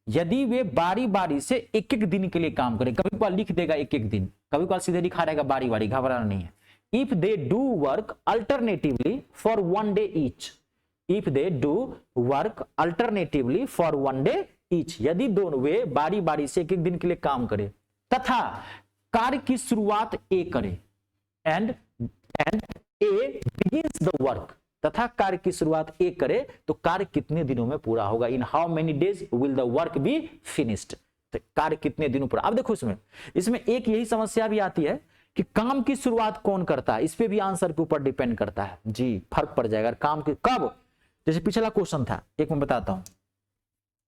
[SPEAKER 1] यदि वे बारी बारी से एक एक दिन के लिए काम करें। कभी कभार लिख देगा एक एक दिन, कभी कभार सीधे लिखा रहेगा बारी बारी, घबराना नहीं है। If they do work alternatively for 1 day each, if they do work alternatively for 1 day each, यदि दोनों वे बारी बारी से एक एक दिन के लिए काम करें तथा कार्य की शुरुआत ए करे, and A begins the work, तथा कार्य की शुरुआत ए करे, तो कार्य कितने दिनों में पूरा होगा? In how many days will the work be finished, तो कार्य कितने दिनों पूरा। अब देखो इसमें एक यही समस्या भी आती है कि काम की शुरुआत कौन करता है, इस पे भी आंसर के ऊपर डिपेंड करता है जी, फर्क पड़ जाएगा। काम की कब, जैसे पिछला क्वेश्चन था, एक मैं बताता हूं,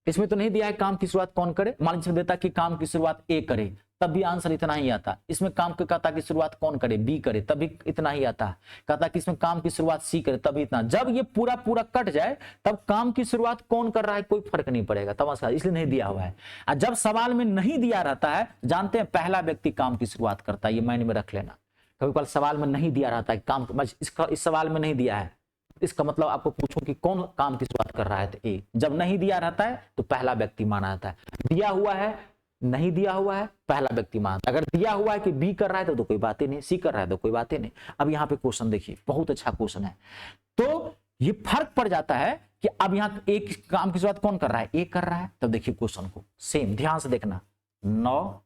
[SPEAKER 1] इसमें तो नहीं दिया है काम की शुरुआत कौन करे, मान लीजिए देता कि काम की शुरुआत ए करे, तब भी आंसर इतना ही आता। इसमें काम के कहता कि शुरुआत कौन करे, बी करे, तब भी इतना ही आता। कहता कि इसमें काम की शुरुआत सी करे, तब इतना। जब ये पूरा पूरा कट जाए तब काम की शुरुआत कौन कर रहा है कोई फर्क नहीं पड़ेगा, तब इसलिए नहीं दिया हुआ है। और जब सवाल में नहीं दिया रहता है, जानते हैं पहला व्यक्ति काम की शुरुआत करता है, ये माइंड में रख लेना। कभी कभी सवाल में नहीं दिया रहता है काम, इस सवाल में नहीं दिया है, इसका मतलब आपको पूछूं कि कौन काम की शुरुआत कर रहा है, तो ए। जब नहीं दिया रहता है तो पहला व्यक्ति माना जाता है। दिया हुआ है, नहीं दिया हुआ है, पहला व्यक्ति मानता है। अगर दिया हुआ है कि बी कर रहा है तो कोई बात ही नहीं, सी कर रहा है तो कोई बात ही नहीं। अब यहाँ पे क्वेश्चन देखिए, बहुत अच्छा क्वेश्चन है। तो ये फर्क पड़ जाता है कि अब यहाँ एक काम की शुरुआत कौन कर रहा है, ए कर रहा है। तब देखिए क्वेश्चन को सेम ध्यान से देखना, 9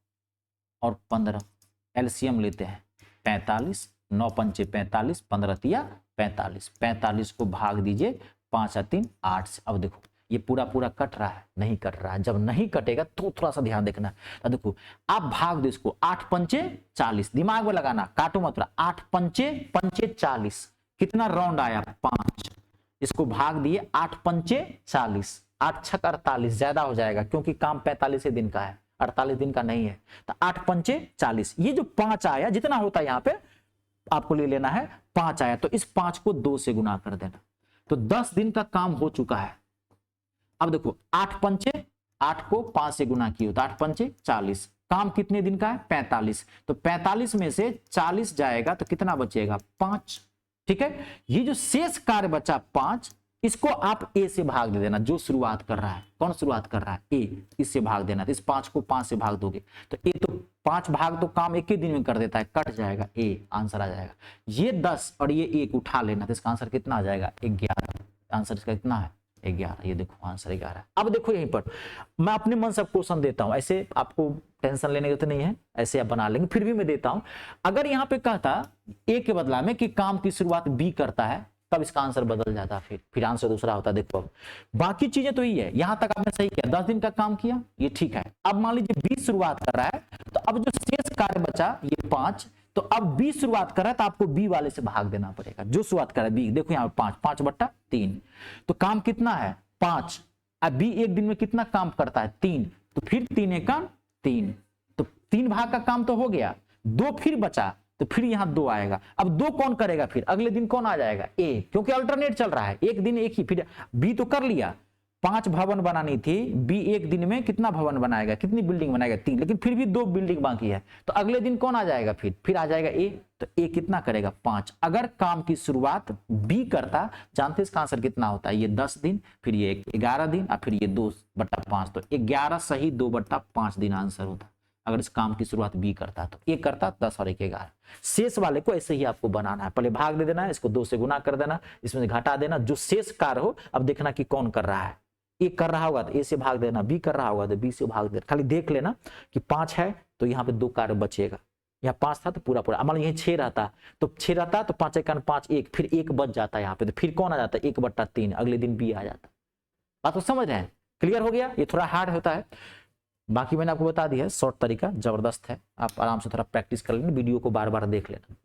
[SPEAKER 1] और 15 एलसीएम लेते हैं, 45, 9 पंचे 45, 15 तिया 45, 45 को भाग दीजिए 5 और 3 8 से। अब देखो ये पूरा पूरा कट रहा है, नहीं कट रहा है। जब नहीं कटेगा तो थोड़ा सा ध्यान देखना। तो देखो आप भाग दो इसको, 8 पंचे 40, दिमाग में लगाना, काटो मत। 8 पंचे 40, कितना राउंड आया 5, इसको भाग दिए 8 पंचे 40, 8 छक 48, ज्यादा हो जाएगा क्योंकि काम 45 दिन का है, 48 दिन का नहीं है। तो 8 पंचे 40, ये जो 5 आया, जितना होता है यहाँ पे आपको ले लेना है, 5 आया, तो इस 5 को 2 से गुना कर देना, तो 10 दिन का काम हो चुका है। अब देखो 8 पंचे, 8 को 5 से गुना किए तो 8 पंचे 40, काम कितने दिन का है 45, तो 45 में से 40 जाएगा तो कितना बचेगा 5। ठीक है, ये जो शेष कार्य बचा 5, इसको आप ए से भाग दे देना, जो शुरुआत कर रहा है। कौन शुरुआत कर रहा है, ए, इससे भाग देना। तो इस 5 को 5 से भाग दोगे तो ए तो 5 भाग तो काम एक ही दिन में कर देता है, कट जाएगा, ए आंसर आ जाएगा। ये 10 और ये 1 उठा लेना, तो इसका आंसर कितना आ जाएगा 11। आंसर इसका कितना है 11, ये देखो आंसर 11। अब देखो यहीं पर मैं अपने मन से क्वेश्चन देता हूं, ऐसे आपको टेंशन लेने की तो नहीं है, ऐसे आप बना लेंगे, फिर भी मैं देता हूं। अगर यहाँ पे कहता ए के बदला में कि काम की शुरुआत बी करता है, तब इसका आंसर बदल जाता, फिर आंसर दूसरा होता। देखो अब बाकी चीजें तो यही है, यहां तक आपने सही किया, 10 दिन का काम किया, ये ठीक है। अब मान लीजिए बी शुरुआत कर रहा है, तो अब जो शेष कार्य बचा ये 5, तो अब बी शुरुआत कर रहा है तो आपको बी वाले से भाग देना पड़ेगा, जो शुरुआत कर रहा है बी। देखो यहाँ 5 बट्टा 3, तो काम कितना है 5। अब बी एक दिन में कितना काम करता है 3, तो फिर 3 एका 3, तो 3 भाग का काम तो हो गया, 2 फिर बचा, तो फिर यहाँ 2 आएगा। अब 2 कौन करेगा, फिर अगले दिन कौन आ जाएगा ए, क्योंकि अल्टरनेट चल रहा है, एक दिन एक ही। फिर बी तो कर लिया, 5 भवन बनानी थी, बी एक दिन में कितना भवन बनाएगा, कितनी बिल्डिंग बनाएगा 3, लेकिन फिर भी 2 बिल्डिंग बाकी है, तो अगले दिन कौन आ जाएगा, फिर आ जाएगा ए, तो ए कितना करेगा 5। अगर काम की शुरुआत बी करता, जानते इसका आंसर कितना होता है, ये 10 दिन, फिर ये 11 दिन, और फिर ये 2/5, तो 11 सही 2/5 दिन आंसर होता। अगर इस काम की शुरुआत बी करता तो ए करता 10 और 1 11। शेष वाले को ऐसे ही आपको बनाना है, पहले भाग दे देना है, इसको 2 से गुना कर देना, इसमें से घटा देना, जो शेष कार्य हो अब देखना कि कौन कर रहा है। ए कर रहा होगा तो ए से भाग देना, बी कर रहा होगा तो बी से भाग देना। खाली देख लेना कि 5 है तो यहाँ पे 2 कार्य बचेगा, यहाँ 5 था तो पूरा पूरा, मान लो यही 6 रहता तो 6 रहता तो 5 1 5 1, फिर 1 बच जाता यहाँ पे, तो फिर कौन आ जाता 1/3, अगले दिन बी आ जाता। बात तो समझ रहे हैं, क्लियर हो गया। ये थोड़ा हार्ड होता है, बाकी मैंने आपको बता दिया है, शॉर्ट तरीका जबरदस्त है, आप आराम से थोड़ा प्रैक्टिस कर लेना, वीडियो को बार बार देख लेना,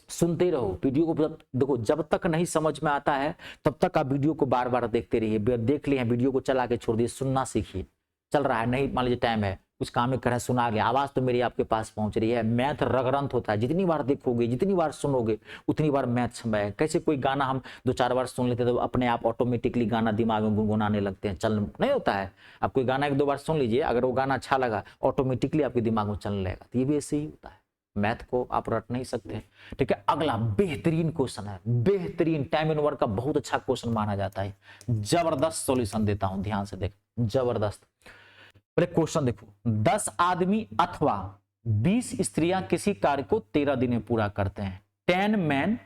[SPEAKER 1] सुनते रहो वीडियो को। देखो जब तक नहीं समझ में आता है तब तक आप वीडियो को बार बार देखते रहिए। देख लिए वीडियो को चला के छोड़ दिए, सुनना सीखिए। चल रहा है नहीं, मान लीजिए टाइम है, कुछ काम में कर रहे हैं, सुना गया, आवाज तो मेरी आपके पास पहुंच रही है। मैथ रगरंत होता है, जितनी बार देखोगे जितनी बार सुनोगे उतनी बार मैथ समझ। कैसे कोई गाना हम 2-4 बार सुन लेते हैं तो अपने आप ऑटोमेटिकली गाना दिमाग में गुनगुनाने लगते हैं, चल नहीं होता है। आप कोई गाना 1-2 बार सुन लीजिए, अगर वो गाना अच्छा लगा ऑटोमेटिकली आपके दिमाग में चलने लगेगा। तो ये भी ऐसे ही होता है, मैथ को आप रट नहीं सकते। ठीक है, अगला बेहतरीन क्वेश्चन है, बेहतरीन टाइम इनवर्क का बहुत अच्छा क्वेश्चन माना जाता है। जबरदस्त सॉल्यूशन देता हूं, ध्यान से देख, जबरदस्त। पहले क्वेश्चन देखो, 10 आदमी अथवा 20 स्त्रियां किसी कार्य को 13 दिन में पूरा करते हैं। 10 मैन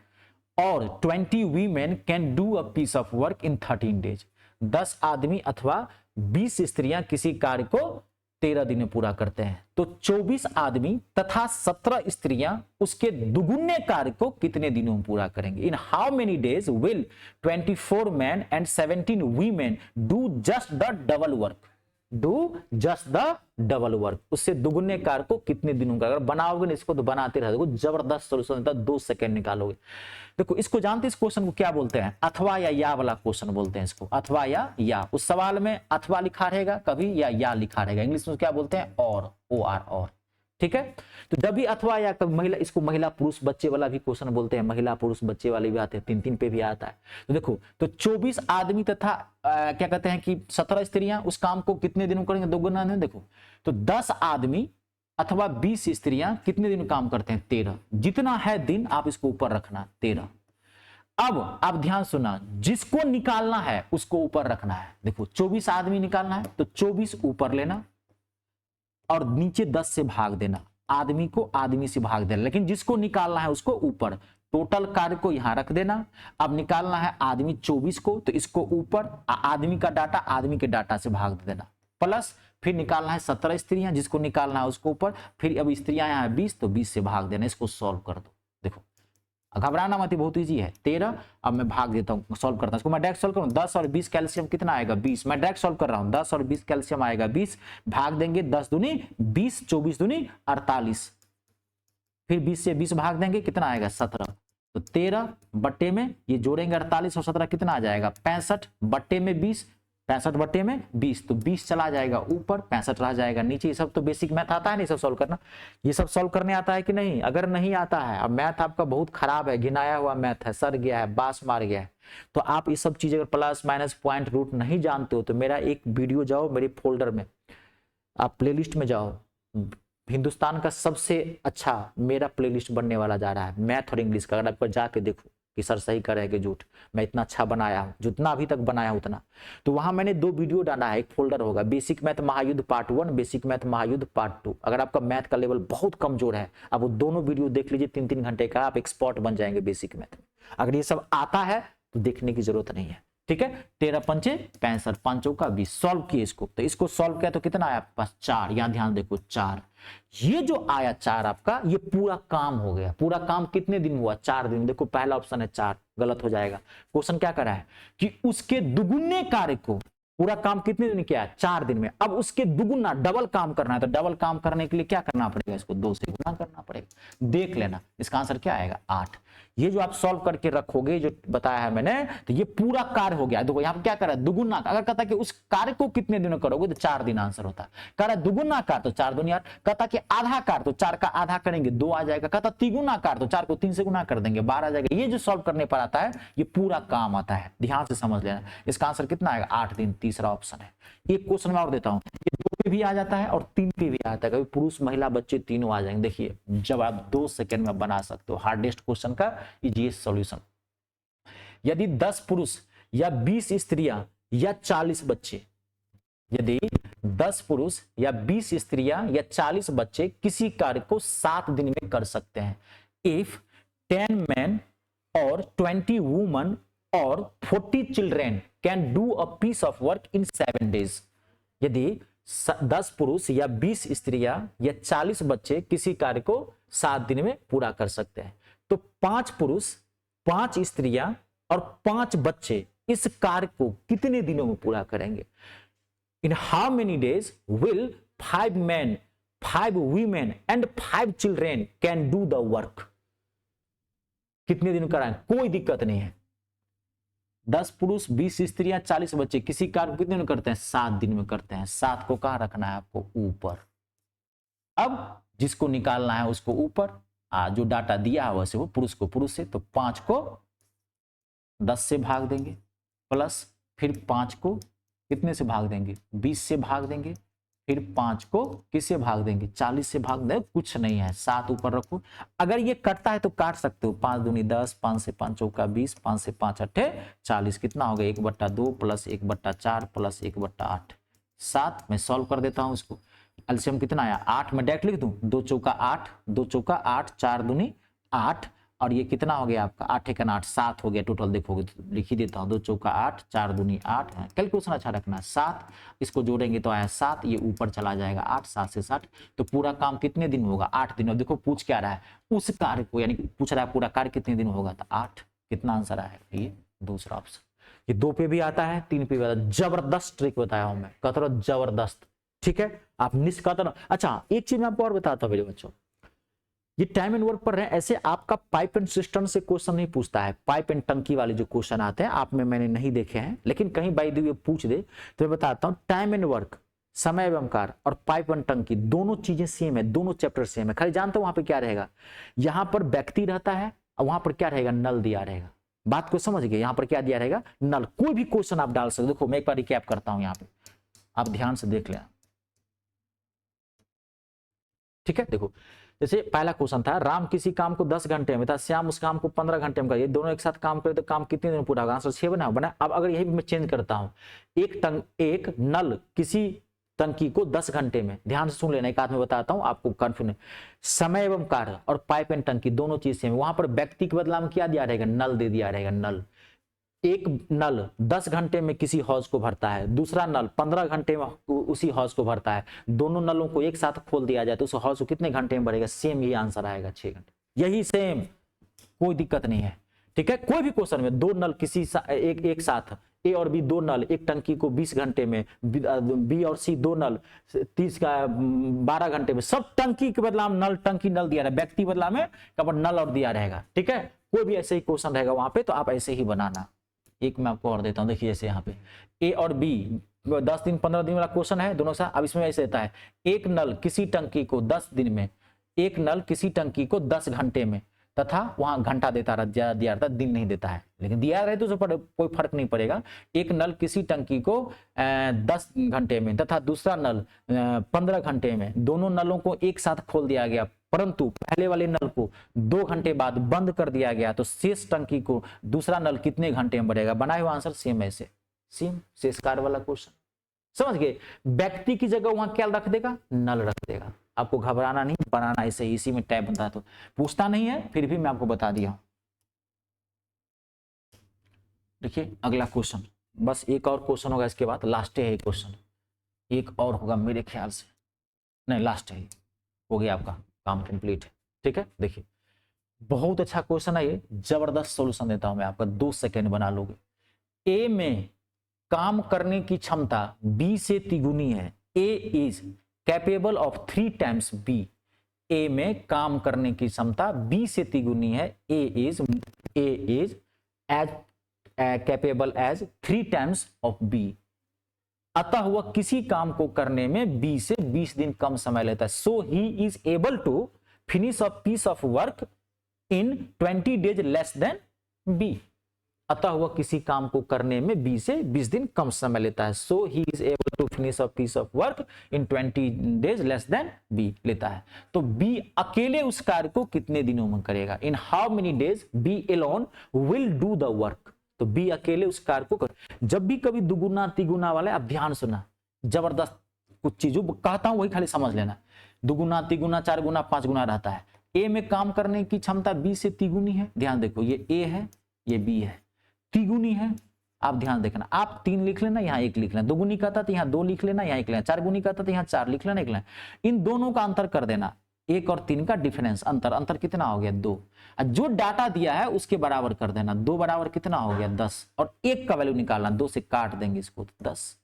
[SPEAKER 1] और 20 women can do a piece of work in 13 days. 10 आदमी अथवा 20 स्त्रियां किसी कार्य को 13 दिन में पूरा करते हैं, तो 24 आदमी तथा 17 स्त्रियां उसके दुगुने कार्य को कितने दिनों में पूरा करेंगे। इन how many days will 24 man and 17 women do just the double work. Do just the double work, उससे दुगुने कार्य को कितने दिनों का। अगर बनाओगे ना इसको तो बनाते रहोगे, जबरदस्त सॉल्यूशन देता है, 2 सेकंड निकालोगे। देखो इसको जानते, इस क्वेश्चन को क्या बोलते हैं, अथवा या वाला क्वेश्चन बोलते हैं इसको, अथवा या। उस सवाल में अथवा लिखा रहेगा कभी या लिखा रहेगा, इंग्लिश में क्या बोलते हैं और, और। ठीक है, तो जब भी अथवा या महिला, इसको महिला पुरुष बच्चे वाला भी क्वेश्चन बोलते हैं, महिला पुरुष बच्चे वाले भी आते हैं, 3-3 पे भी आता है। तो देखो, तो 24 आदमी तथा क्या कहते हैं कि 17 स्त्रियां उस काम को कितने दिनों करेंगे, दोगुना दिन। देखो तो 10 आदमी अथवा 20 स्त्रियां कितने दिन काम करते हैं, 13। जितना है दिन आप इसको ऊपर रखना 13। अब आप ध्यान सुना, जिसको निकालना है उसको ऊपर रखना है। देखो 24 आदमी निकालना है तो 24 ऊपर लेना और नीचे 10 से भाग देना, आदमी को आदमी से भाग देना, लेकिन जिसको निकालना है उसको ऊपर। टोटल कार्य को यहां रख देना। अब निकालना है आदमी 24 को, तो इसको ऊपर, आदमी का डाटा आदमी के डाटा से भाग देना, प्लस फिर निकालना है 17 स्त्रियां, जिसको निकालना है उसको ऊपर, फिर अब स्त्रियां यहाँ 20 तो 20 से भाग देना। इसको सॉल्व कर दो। देखो घबराना मत, बहुत इजी है। 13, अब मैं भाग देता हूँ, सॉल्व करता हूँ इसको। मैं डायरेक्ट सॉल्व करूँ, 10 और 20 कैल्शियम कितना आएगा, 20। मैं डायरेक्ट सॉल्व कर रहा हूँ, 10 और 20 कैल्शियम आएगा 20, भाग देंगे 10 दूनी 20, 24 दूनी 48, फिर 20 से 20 भाग देंगे, कितना आएगा 17। तो 13 बट्टे में ये जोड़ेंगे 48 और 17 कितना आ जाएगा 65 बट्टे में 20, 65 बट्टे में 20, तो 20 चला जाएगा ऊपर, 65 रह जाएगा नीचे। ये सब तो बेसिक मैथ आता है, नहीं सब सॉल्व करना, ये सब सॉल्व करने आता है कि नहीं। अगर नहीं आता है, अब मैथ आपका बहुत खराब है, घिनाया हुआ मैथ है, सर गया है, बास मार गया है, तो आप ये सब चीज अगर प्लस माइनस पॉइंट रूट नहीं जानते हो तो मेरा एक वीडियो जाओ मेरे फोल्डर में, आप प्लेलिस्ट में जाओ, हिंदुस्तान का सबसे अच्छा मेरा प्लेलिस्ट बनने वाला जा रहा है मैथ और इंग्लिश का। अगर आप जाके देखो कि सर सही कर रहे हैं कि झूठ, मैं इतना अच्छा बनाया हूं, जितना अभी तक बनाया हूं उतना। तो वहां मैंने 2 वीडियो डाला है, एक फोल्डर होगा बेसिक मैथ महायुद्ध पार्ट 1, बेसिक मैथ महायुद्ध पार्ट 2। अगर आपका मैथ का लेवल बहुत कमजोर है, आप वो दोनों वीडियो देख लीजिए, 3-3 घंटे का, आप एक्सपर्ट बन जाएंगे बेसिक मैथ में। अगर ये सब आता है तो देखने की जरूरत नहीं है। ठीक है, 13 पंचे 65, 5 चौका 20, सॉल्व किए इसको। तो इसको सॉल्व किया तो कितना आया आपके पास 4, यहां ध्यान देखो 4। ये जो आया 4 आपका, ये पूरा काम हो गया। पूरा काम कितने दिन हुआ, 4 दिन। देखो पहला ऑप्शन है 4, गलत हो जाएगा। क्वेश्चन क्या करा है कि उसके दुगुने कार्य को, पूरा काम कितने दिन किया है 4 दिन में, अब उसके दुगुना डबल काम करना है। तो डबल काम करने के लिए क्या करना पड़ेगा, इसको 2 से गुना करना पड़ेगा। देख लेना इसका आंसर क्या आएगा 8। ये जो आप सॉल्व करके रखोगे, जो बताया है मैंने, तो ये पूरा कार्य हो गया। देखो यहाँ पे क्या कर रहा है, दुगुना। अगर कहता कि उस कार्य को कितने दिनों करोगे तो 4 दिन आंसर होता। कह रहा है दुगुना कार्य तो 4 दूनी 8, कहता कि आधा कार्य तो 4 का आधा करेंगे 2 आ जाएगा, कहता तिगुना कार्य तो 4 को 3 से गुना कर देंगे 12 आ जाएगा। ये जो सॉल्व करने पर आता है ये पूरा काम आता है, ध्यान से समझ लेना। इसका आंसर कितना आएगा 8 दिन, तीसरा ऑप्शन है। एक क्वेश्चन में और देता हूं, ये 2 पे भी आ जाता है और 3 पे भी आता है, कभी पुरुष महिला बच्चे तीनों आ जाएंगे। देखिए जब आप 2 सेकंड में बना सकते हो हार्डेस्ट क्वेश्चन का ये सॉल्यूशन। यदि 10 पुरुष या 20 स्त्रियां या 40 बच्चे, यदि 10 पुरुष या 20 स्त्रियां या 40 बच्चे किसी कार्य को 7 दिन में कर सकते हैं, इफ 10 men और 20 women और 40 children can do a piece of work in 7 days। यदि 10 पुरुष या 20 स्त्रियां या 40 बच्चे किसी कार्य को 7 दिन में पूरा कर सकते हैं। तो 5 पुरुष, 5 स्त्रियां और 5 बच्चे इस कार्य को कितने दिनों में पूरा करेंगे? इन how many days will 5 men, 5 women and 5 children can do the work? कितने दिन कराएं? कोई दिक्कत नहीं है। 10 पुरुष, 20 स्त्रियां, 40 बच्चे किसी कार्य को कितने दिन में करते हैं? 7 दिन में करते हैं। 7 को कहां रखना है आपको? ऊपर। अब जिसको निकालना है उसको ऊपर, जो डाटा दिया है वैसे वो पुरुष को पुरुष से, तो 5 को 10 से भाग देंगे, प्लस फिर 5 को कितने से भाग देंगे? 20 से भाग देंगे, फिर 5 को किससे भाग देंगे? 40 से भाग देंगे। कुछ नहीं है, 7 ऊपर रखो। अगर ये कटता है तो काट सकते हो। 5 दूनी 10, 5 से 5 चौका 20, 5 से 5 अट्ठे 40। कितना हो गया? 1/2 प्लस 1/4 प्लस 1/8, 7। मैं सॉल्व कर देता हूं इसको। एलसीएम कितना आया? 8। मैं डायरेक्ट लिख दूं, 2 चौका 8, 2 चौका 8, 4 दूनी 8, और ये कितना हो गया आपका? 8 एक 8, 7 हो गया टोटल। देखोगे तो लिख ही देता हूँ, 2 चौका 8, 4 दूनी 8 है। कैलकुलेशन अच्छा रखना। 7 इसको जोड़ेंगे तो आया 7, ये ऊपर चला जाएगा 8, 7 से 60। तो पूरा काम कितने दिन होगा? 8 दिन। और देखो पूछ क्या रहा है? उस कार्य को, यानी पूछ रहा है पूरा कार्य कितने दिन होगा, तो 8। कितना आंसर आएगा? ये दूसरा ऑप्शन। ये 2 पे भी आता है, 3 पे भी आता है। जबरदस्त ट्रिक बताया हूं मैं, कहता जबरदस्त। ठीक है, आप निष्कातन। अच्छा, एक चीज मैं आपको और बताता हूं मेरे बच्चों, ये टाइम एंड वर्क पर है। ऐसे आपका पाइप एंड सिस्टम से क्वेश्चन नहीं पूछता है। पाइप एंड टंकी वाले जो क्वेश्चन आते हैं आप में मैंने नहीं देखे हैं, लेकिन कहीं बाय द वे पूछ दे तो मैं बताता हूं। टाइम एंड वर्क, समय एवं कार्य और पाइप एंड टंकी दोनों चीजें सेम है, दोनों चैप्टर सेम है। खाली जानते हो वहां पे क्या रहेगा? यहां पर व्यक्ति रहता है और वहां पर क्या रहेगा? नल दिया रहेगा। बात को समझ गए? यहां पर क्या दिया रहेगा? नल। कोई भी क्वेश्चन आप डाल सकते। देखो मैं एक बार रिकैप करता हूं, यहाँ पे आप ध्यान से देख लें। ठीक है, देखो जैसे पहला क्वेश्चन था, राम किसी काम को 10 घंटे में था, श्याम उस काम को 15 घंटे में करिए, दोनों एक साथ काम करे तो काम कितने दिन में पूरा होगा? आंसर 6 बना। अब अगर यही मैं चेंज करता हूं, एक नल किसी टंकी को 10 घंटे में, ध्यान से सुन लेना, एक आध में बताता हूं आपको कंफ्यूजन। समय एवं कार्य और पाइप एंड टंकी दोनों चीज सेम। वहां पर व्यक्ति के बदला में क्या दिया रहेगा? नल दे दिया रहेगा। नल, एक नल 10 घंटे में किसी हौज को भरता है, दूसरा नल 15 घंटे में उसी हौज को भरता है। दोनों नलों को एक साथ खोल दिया जाए तो उस हौज को कितने घंटे में भरेगा? सेम ही आंसर आएगा, 6 घंटे। यही सेम, कोई दिक्कत नहीं है। ठीक है, कोई भी क्वेश्चन में 2 नल किसी एक साथ, ए और बी 2 नल एक टंकी को 20 घंटे में, बी और सी 2 नल 12 घंटे में, सब टंकी के बदला में नल, टंकी नल दिया रहेगा, व्यक्ति बदला में नल और दिया रहेगा। ठीक है, कोई भी ऐसे ही क्वेश्चन रहेगा वहां पे तो आप ऐसे ही बनाना। एक मैं आपको और देता हूं, देखिए जैसे यहाँ पे ए और बी 10 दिन 15 दिन वाला क्वेश्चन है दोनों सा। अब इसमें ऐसे रहता है, एक नल किसी टंकी को 10 दिन में, एक नल किसी टंकी को 10 घंटे में, तथा वहां घंटा देता दिया रहता, दिन नहीं देता है, लेकिन दिया रहे तो कोई फर्क नहीं पड़ेगा। एक नल किसी टंकी को 10 घंटे में तथा दूसरा नल 15 घंटे में, दोनों नलों को एक साथ खोल दिया गया, परंतु पहले वाले नल को 2 घंटे बाद बंद कर दिया गया, तो शेष टंकी को दूसरा नल कितने घंटे में भरेगा? बनाए हुआ आंसर सेम, ऐसे सेम शेष कार्य वाला क्वेश्चन। समझ गए? व्यक्ति की जगह वहां क्या रख देगा? नल रख देगा। आपको घबराना नहीं, बनाना ऐसे ही, इसी में टाइप बनता है। तो पूछता नहीं है फिर भी मैं आपको बता दिया। देखिए अगला क्वेश्चन, बस एक और क्वेश्चन होगा इसके बाद, लास्ट है क्वेश्चन, एक और होगा मेरे ख्याल से, नहीं लास्ट है, हो गया आपका काम कंप्लीट है। ठीक है, देखिए बहुत अच्छा क्वेश्चन है ये, जबरदस्त सॉल्यूशन देता हूं मैं आपका, 2 सेकेंड बना लोगे। ए में काम करने की क्षमता बी से तिगुनी है। A is capable of 3 times B. A में काम करने की क्षमता बी से तिगुनी है। A is as capable as 3 times of B. अतः वह किसी काम को करने में बी से 20 दिन कम समय लेता है। So he is able to finish a piece of work in 20 days less than B. अतः वह किसी काम को करने में बी से 20 दिन कम समय लेता है। So he is able to finish a piece of work in 20 days less than B लेता है। तो बी अकेले उस कार्य को कितने दिनों में करेगा? In how many days B alone will do the work. तो बी अकेले उस कार्य को जब भी कभी दुगुना तिगुना वाले, आप ध्यान सुना, जबरदस्त कुछ चीजों कहता हूं वही खाली समझ लेना। दुगुना तिगुना 4 गुना 5 गुना रहता है। ए में काम करने की क्षमता बी से तिगुनी है, ध्यान देखो, ये ए है ये बी है, तिगुनी है आप ध्यान देखना, आप 3 लिख लेना, यहाँ 1 लिख लेना, 2 गुनी कहता तो यहाँ 2 लिख लेना, यहाँ 1 लेना, 4 गुनी कहता तो यहाँ 4 लिख लेना, 1 लेना। इन दोनों का अंतर कर देना, 1 और 3 का डिफरेंस, अंतर कितना हो गया 2। जो डाटा दिया है उसके बराबर कर देना, 2 बराबर कितना हो गया 10, और 1 का वैल्यू निकालना, 2 से काट देंगे इसको 10,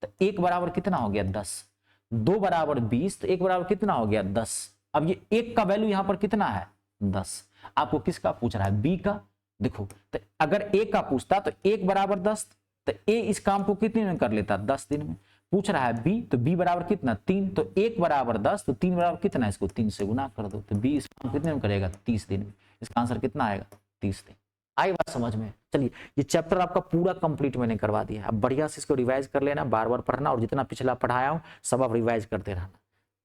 [SPEAKER 1] तो 1 बराबर कितना हो गया 10, 2 बराबर 20, तो 1 बराबर कितना हो गया 10। अब ये 1 का वैल्यू यहाँ पर कितना है 10। आपको किसका पूछ रहा है, बी का। देखो तो अगर ए का पूछता तो 1 बराबर 10, तो ए इस काम को कितने में कर लेता 10 दिन में। पूछ रहा है बी, तो बी बराबर कितना 3, तो 1 बराबर 10, तो 3 बराबर कितना है, इसको 3 से गुना कर दो, तो बी इस काम कितने में करेगा 30 दिन में। इसका आंसर कितना आएगा 30 दिन। आई बात समझ में। चलिए ये चैप्टर आपका पूरा कंप्लीट मैंने करवा दिया है, अब बढ़िया से इसको रिवाइज कर लेना, बार बार पढ़ना, और जितना पिछला पढ़ाया हूँ सब आप रिवाइज करते रहना।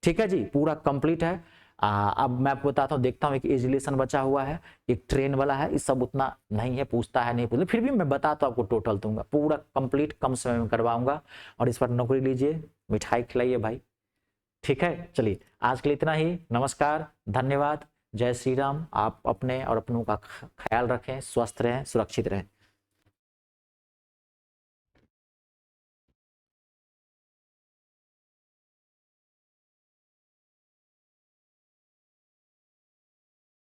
[SPEAKER 1] ठीक है जी, पूरा कंप्लीट है। अब मैं आपको बताता हूँ, देखता हूँ एक एज रिलेशन बचा हुआ है, एक ट्रेन वाला है, इस सब उतना नहीं है, पूछता है नहीं पूछता, फिर भी मैं बताता हूँ आपको, टोटल दूंगा पूरा कंप्लीट, कम समय में करवाऊंगा। और इस पर नौकरी लीजिए, मिठाई खिलाइए भाई। ठीक है, चलिए आज के लिए इतना ही। नमस्कार, धन्यवाद, जय श्री राम। आप अपने और अपनों का ख्याल रखें, स्वस्थ रहें, सुरक्षित रहें।